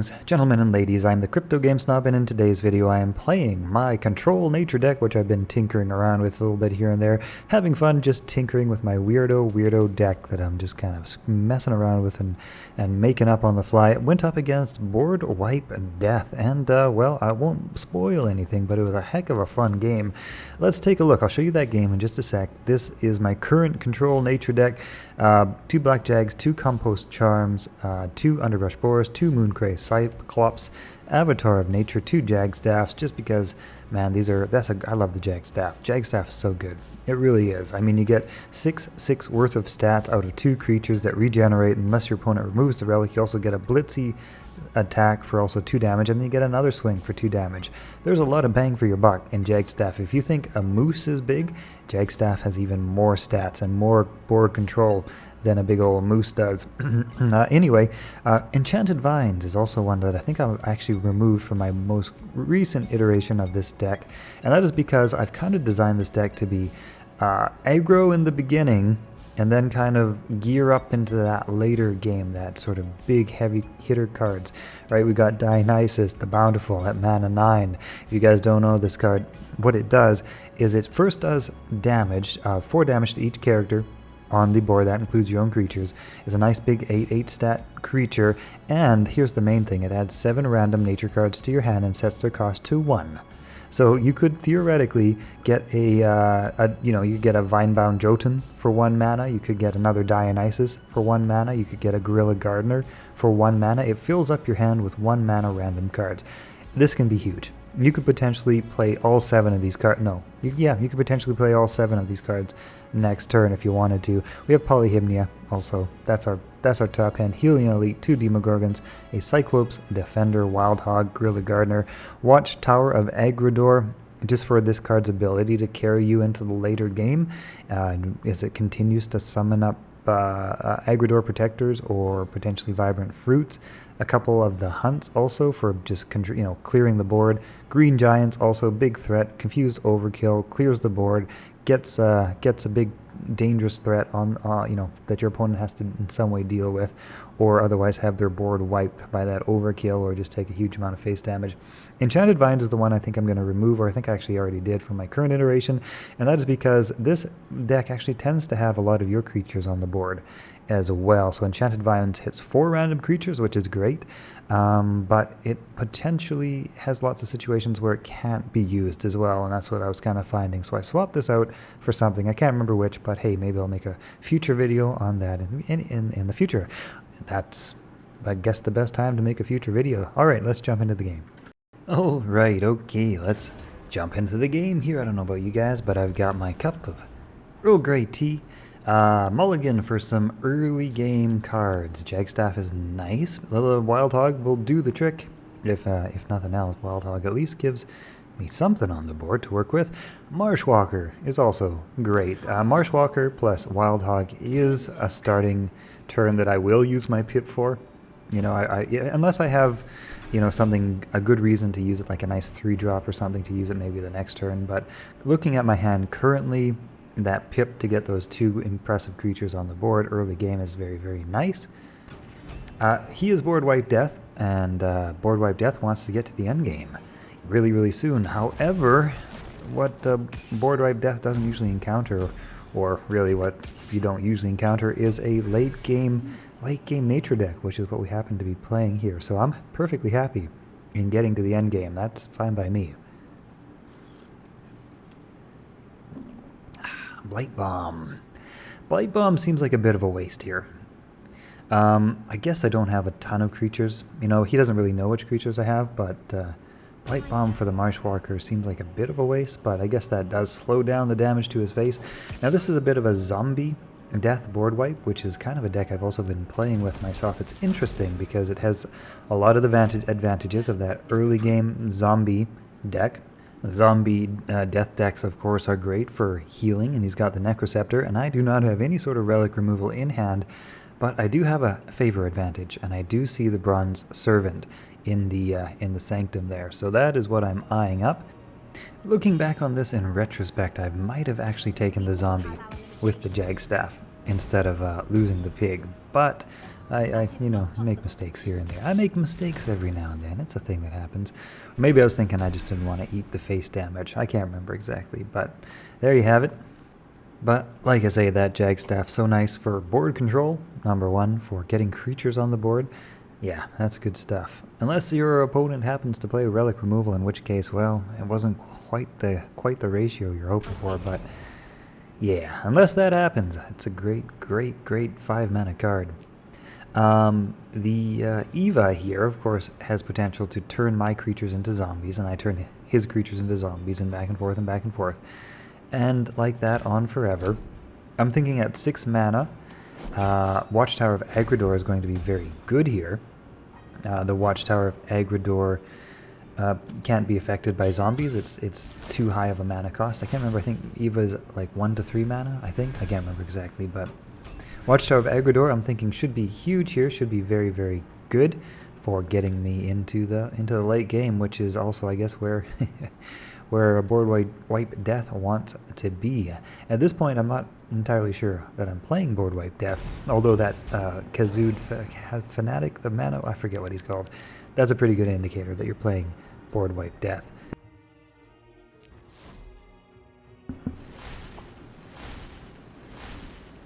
Greetings, gentlemen and ladies, I'm the Crypto Game Snob, and in today's video I am playing my Control Nature deck, which I've been tinkering around with a little bit here and there, having fun just tinkering with my weirdo deck that I'm just kind of messing around with and making up on the fly. It went up against Board Wipe Death, and well, I won't spoil anything, but it was a heck of a fun game. Let's take a look. I'll show you that game in just a sec. This is my current Control Nature deck. 2 Black Jags, 2 Compost Charms, 2 Underbrush Boars, 2 Mooncray Cyclops, Avatar of Nature, 2 Jag Staffs, just because, man, I love the Jag Staff. Jag Staff is so good. It really is. I mean, you get 6 worth of stats out of 2 creatures that regenerate unless your opponent removes the relic. You also get a Blitzy attack for also 2 damage, and then you get another swing for 2 damage. There's a lot of bang for your buck in Jagstaff. If you think a moose is big, Jagstaff has even more stats and more board control than a big old moose does. Anyway, Enchanted Vines is also one that I think I've actually removed from my most recent iteration of this deck, and that is because I've kind of designed this deck to be aggro in the beginning and then kind of gear up into that later game, that sort of big heavy hitter cards, right? We got Dionysus the Bountiful at mana 9. If you guys don't know this card, what it does is it first does damage, 4 damage to each character on the board. That includes your own creatures. It's a nice big 8 stat creature, and here's the main thing: it adds 7 random nature cards to your hand and sets their cost to 1. So you could theoretically get you get a Vinebound Jotun for 1 mana, you could get another Dionysus for 1 mana, you could get a Gorilla Gardener for 1 mana. It fills up your hand with 1 mana random cards. This can be huge. You could potentially play all 7 of these cards. You could potentially play all 7 of these cards next turn if you wanted to. We have Polyhymnia also. That's our top hand. Healing Elite, 2 Demogorgons, a Cyclops, Defender, Wild Hog, Gorilla Gardener, Watchtower of Agrador, just for this card's ability to carry you into the later game as it continues to summon up Agrador Protectors or potentially Vibrant Fruits. A couple of the Hunts also for just clearing the board. Green Giants also big threat. Confused Overkill clears the board, gets a big dangerous threat on that your opponent has to in some way deal with, or otherwise have their board wiped by that overkill, or just take a huge amount of face damage. Enchanted Vines is the one I think I'm going to remove, or I think I actually already did from my current iteration, and that is because this deck actually tends to have a lot of your creatures on the board as well. So Enchanted Vines hits 4 random creatures, which is great, but it potentially has lots of situations where it can't be used as well, and that's what I was kind of finding. So I swapped this out for something. I can't remember which, but hey, maybe I'll make a future video on that in the future. That's, I guess, the best time to make a future video. Alright, let's jump into the game. Alright, okay, let's jump into the game here. I don't know about you guys, but I've got my cup of Earl Grey tea. Mulligan for some early game cards. Jagstaff is nice. A little Wild Hog will do the trick. If nothing else, Wild Hog at least gives me something on the board to work with. Marshwalker is also great. Marshwalker plus Wild Hog is a starting turn that I will use my pip for. Unless I have a good reason to use it, like a nice 3-drop or something to use it maybe the next turn. But looking at my hand currently, that pip to get those 2 impressive creatures on the board early game is very, very nice. He is Board Wipe Death, and Board Wipe Death wants to get to the end game really, really soon. However, what Board Wipe Death doesn't usually encounter, or really what you don't usually encounter, is a late game nature deck, which is what we happen to be playing here. So I'm perfectly happy in getting to the end game. That's fine by me. Blight Bomb. Blight Bomb seems like a bit of a waste here. I guess I don't have a ton of creatures. He doesn't really know which creatures I have, but Blight Bomb for the Marshwalker seems like a bit of a waste, but I guess that does slow down the damage to his face. Now this is a bit of a zombie death board wipe, which is kind of a deck I've also been playing with myself. It's interesting because it has a lot of the advantages of that early game zombie deck. Zombie death decks, of course, are great for healing, and he's got the Necroceptor, and I do not have any sort of relic removal in hand, but I do have a favor advantage, and I do see the Bronze Servant in the Sanctum there, so that is what I'm eyeing up. Looking back on this in retrospect, I might have actually taken the zombie with the Jagstaff instead of losing the pig, but I you know, make mistakes here and there. I make mistakes every now and then. It's a thing that happens. Maybe I was thinking I just didn't want to eat the face damage. I can't remember exactly, but there you have it. But, like I say, that Jag Staff, so nice for board control, number one, for getting creatures on the board. Yeah, that's good stuff. Unless your opponent happens to play Relic Removal, in which case, well, it wasn't quite the ratio you're hoping for, but yeah, unless that happens, it's a great 5-mana card. The Eva here, of course, has potential to turn my creatures into zombies, and I turn his creatures into zombies, and back and forth and back and forth. And like that on forever. I'm thinking at 6 mana, Watchtower of Agridor is going to be very good here. The Watchtower of Agridor can't be affected by zombies. It's too high of a mana cost. I can't remember. I think Eva is like 1 to 3 mana, I think. I can't remember exactly, but Watchtower of Agridor I'm thinking should be huge here, should be very good for getting me into the late game, which is also, I guess, where where a board wipe death wants to be. At this point, I'm not entirely sure that I'm playing board wipe death, although that Kazood Fanatic, the mana, I forget what he's called, that's a pretty good indicator that you're playing board wipe death.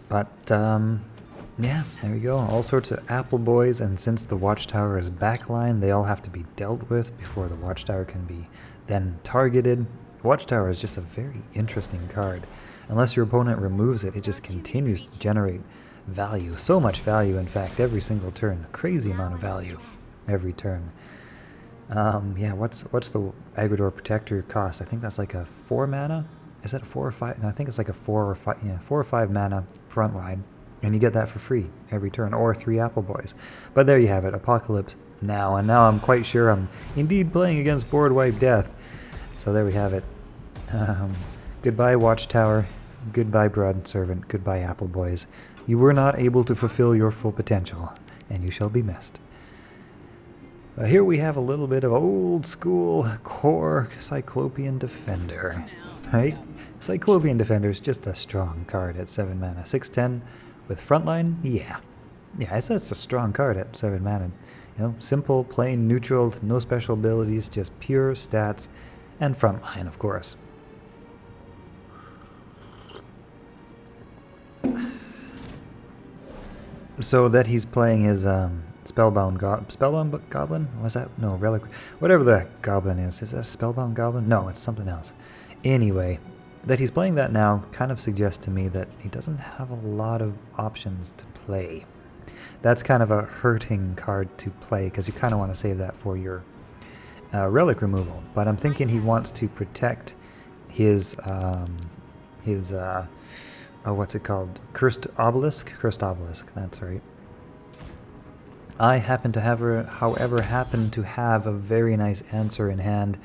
But yeah, there we go. All sorts of Apple Boys, and since the Watchtower is backline, they all have to be dealt with before the Watchtower can be then targeted. Watchtower is just a very interesting card. Unless your opponent removes it, it just continues to generate value. So much value, in fact, every single turn. A crazy amount of value every turn. Yeah, what's the Agridor Protector cost? I think that's like a 4 mana. Is that a 4 or 5? No, I think it's like a 4 or 5. Yeah, 4 or 5 mana frontline, and you get that for free every turn, or 3 Apple Boys. But there you have it, Apocalypse Now, and now I'm quite sure I'm indeed playing against board wipe death. So there we have it. Goodbye Watchtower, goodbye Brood Servant, goodbye Apple Boys. You were not able to fulfill your full potential, and you shall be missed. Here we have a little bit of old school core Cyclopean Defender. Right? Cyclopean Defender is just a strong card at 7 mana. 6/10 with frontline? Yeah. Yeah, it's a strong card at 7 mana. You know, simple, plain, neutral, no special abilities, just pure stats and frontline, of course. So that he's playing his Spellbound Goblin? Was that? No, Relic. Whatever that goblin is. Is that a Spellbound Goblin? No, it's something else. Anyway, that he's playing that now kind of suggests to me that he doesn't have a lot of options to play. That's kind of a hurting card to play, because you kind of want to save that for your relic removal. But I'm thinking he wants to protect his oh, what's it called? Cursed Obelisk? Cursed Obelisk, that's right. I happen to have, however, a very nice answer in hand.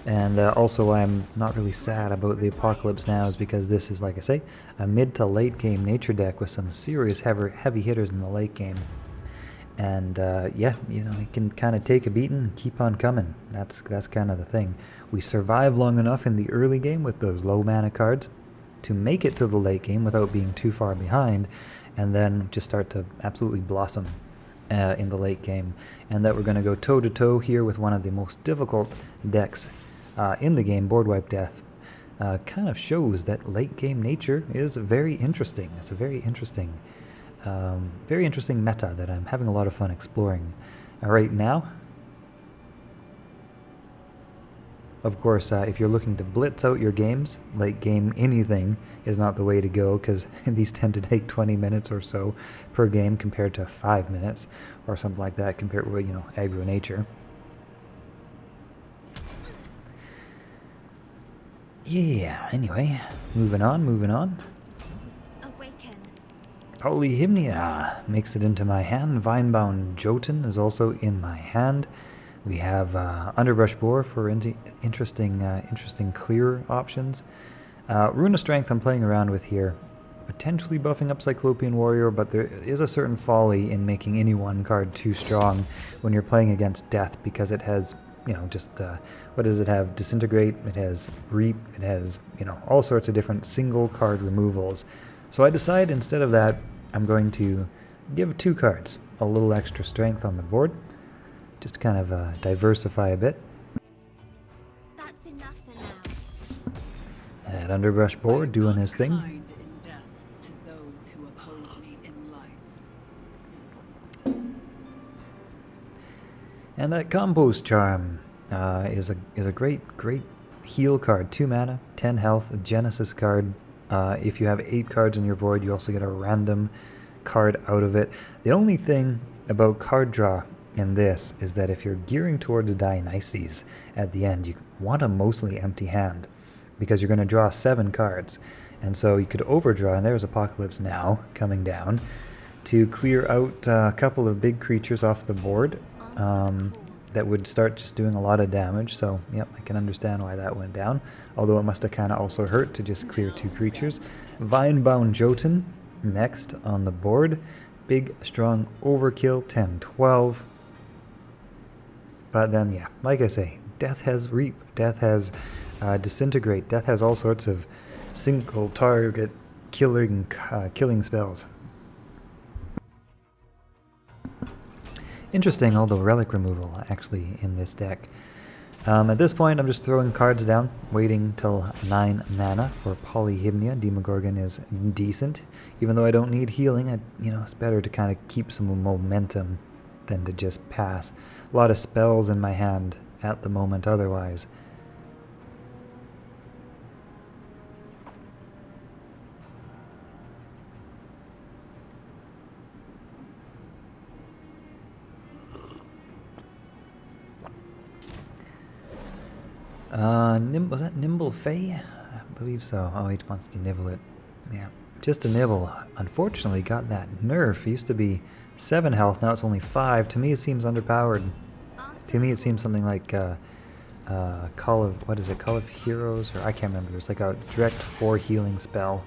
And also I'm not really sad about the Apocalypse Now, is because this is, like I say, a mid to late game nature deck with some serious heavy hitters in the late game. And yeah, you know, it can kind of take a beating and keep on coming. That's kind of the thing. We survive long enough in the early game with those low mana cards to make it to the late game without being too far behind, and then just start to absolutely blossom in the late game. And that we're going to go toe to toe here with one of the most difficult decks in the game, Board Wipe Death, kind of shows that late game nature is very interesting. It's a very interesting meta that I'm having a lot of fun exploring right now. Of course, if you're looking to blitz out your games, late game anything is not the way to go, because these tend to take 20 minutes or so per game compared to 5 minutes or something like that compared with, you know, aggro nature. Yeah, anyway, moving on. Awaken. Polyhymnia makes it into my hand. Vinebound Jotun is also in my hand. We have Underbrush Boar for interesting clear options. Rune of Strength I'm playing around with here, potentially buffing up Cyclopean Warrior, but there is a certain folly in making any one card too strong when you're playing against Death, because it has, you know, just what does it have? Disintegrate, it has Reap, it has, you know, all sorts of different single card removals. So I decide instead of that, I'm going to give 2 cards a little extra strength on the board, just to kind of diversify a bit. That's enough for now. That underbrush board doing his thing. Kind in death to those who oppose me in life. And that Compost Charm is a great heal card. 2 mana, 10 health, a Genesis card. If you have 8 cards in your void, you also get a random card out of it. The only thing about card draw in this is that if you're gearing towards Dionysus at the end, you want a mostly empty hand because you're going to draw 7 cards. And so you could overdraw, and there's Apocalypse Now coming down to clear out a couple of big creatures off the board that would start just doing a lot of damage. So, yep, I can understand why that went down. Although it must have kind of also hurt to just clear 2 creatures. Vinebound Jotun next on the board. Big, strong overkill, 10-12. But then, yeah, like I say, Death has Reap, Death has Disintegrate, Death has all sorts of single target killing spells. Interesting, all the relic removal actually in this deck. At this point, I'm just throwing cards down, waiting till 9 mana for Polyhymnia. Demogorgon is decent, even though I don't need healing. It's better to kind of keep some momentum than to just pass. A lot of spells in my hand at the moment otherwise. Was that Nimble Fey? I believe so. Oh, he wants to nibble it. Yeah, just a nibble. Unfortunately, got that nerf. It used to be 7 health, now it's only 5. To me, it seems underpowered. To me, it seems something like Call of Heroes, or I can't remember. There's like a direct 4 healing spell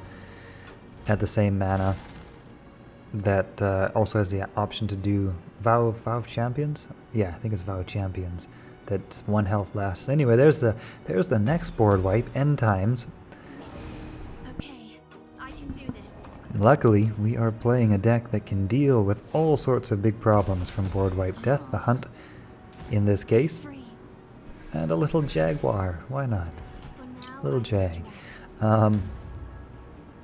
at the same mana that also has the option to do Vow of Champions. Yeah, I think it's Vow of Champions. That's 1 health less. Anyway, there's the next board wipe. End times. Okay, I can do this. Luckily, we are playing a deck that can deal with all sorts of big problems from board wipe. Death the Hunt, in this case, Free. and a little Jaguar. Why not? For now, Little I Jag. must rest.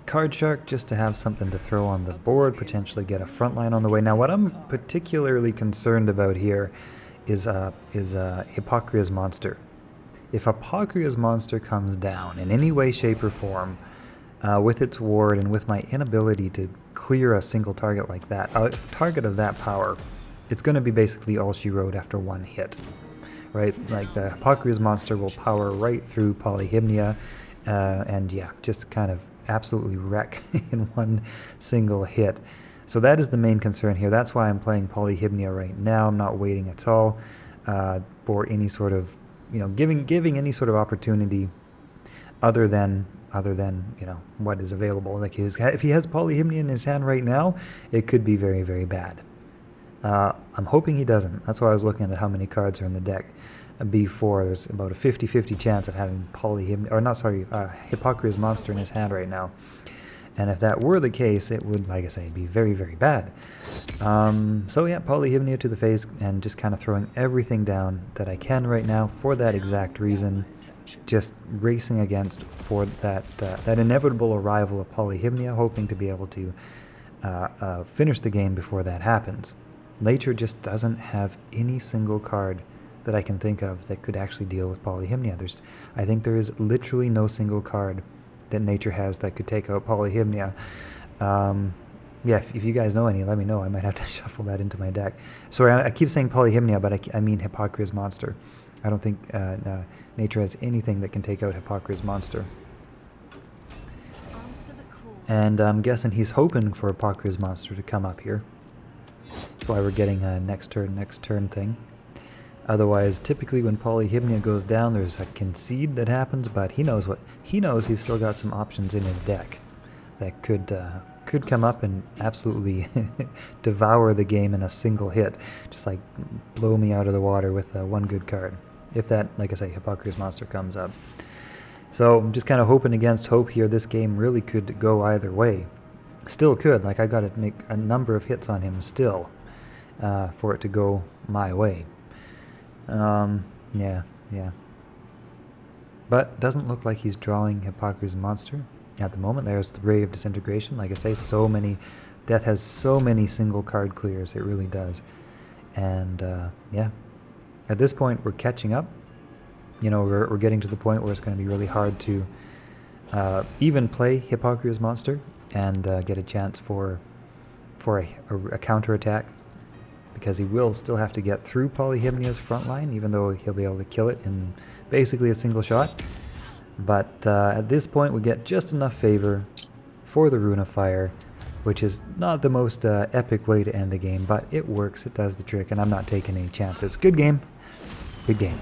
Card Shark just to have something to throw on the board, potentially get a front line on the way. Now, what I'm particularly concerned about here is Hippocra's Monster. If Hippocra's Monster comes down in any way, shape, or form, with its ward and with my inability to clear a single target like that, a target of that power, it's going to be basically all she wrote after 1 hit, right? Like the Hippocra's Monster will power right through Polyhymnia, and yeah, just kind of absolutely wreck in 1 single hit. So that is the main concern here. That's why I'm playing Polyhymnia right now. I'm not waiting at all for any sort of, giving any sort of opportunity other than what is available. Like if he has Polyhymnia in his hand right now, it could be very, very bad. I'm hoping he doesn't. That's why I was looking at how many cards are in the deck. Before, there's about a 50-50 chance of having Hippocra's Monster in his hand right now. And if that were the case, it would, like I say, be very, very bad. So yeah, Polyhymnia to the face and just kind of throwing everything down that I can right now for that exact reason. Just racing against for that inevitable arrival of Polyhymnia, hoping to be able to finish the game before that happens. Nature just doesn't have any single card that I can think of that could actually deal with Polyhymnia. I think there is literally no single card that Nature has that could take out Polyhymnia. Yeah, if you guys know any, let me know. I might have to shuffle that into my deck. Sorry, I keep saying Polyhymnia, but I mean Hippocra's Monster. I don't think Nature has anything that can take out Hippocra's Monster. Answer the call. And I'm guessing he's hoping for Hippocra's Monster to come up here. That's why we're getting a next turn thing. Otherwise, typically when Polyhymnia goes down, there's a concede that happens, but he knows he's still got some options in his deck that could come up and absolutely devour the game in a single hit. Just like blow me out of the water with 1 good card. If that, like I say, Hippocra's Monster comes up. So I'm just kind of hoping against hope here. This game really could go either way. Still could. Like, I got to make a number of hits on him still for it to go my way. Yeah. But doesn't look like he's drawing Hippocrates Monster at the moment. There's the Ray of Disintegration. Like I say, so many... Death has so many single card clears. It really does. And, yeah. At this point, we're catching up. You know, we're getting to the point where it's going to be really hard to even play Hippocrates Monster and get a chance for a counterattack, because he will still have to get through Polyhymnia's front line, even though he'll be able to kill it in basically a single shot. But at this point, we get just enough favor for the Rune of Fire, which is not the most epic way to end a game, but it works, it does the trick, and I'm not taking any chances. Good game. Good game.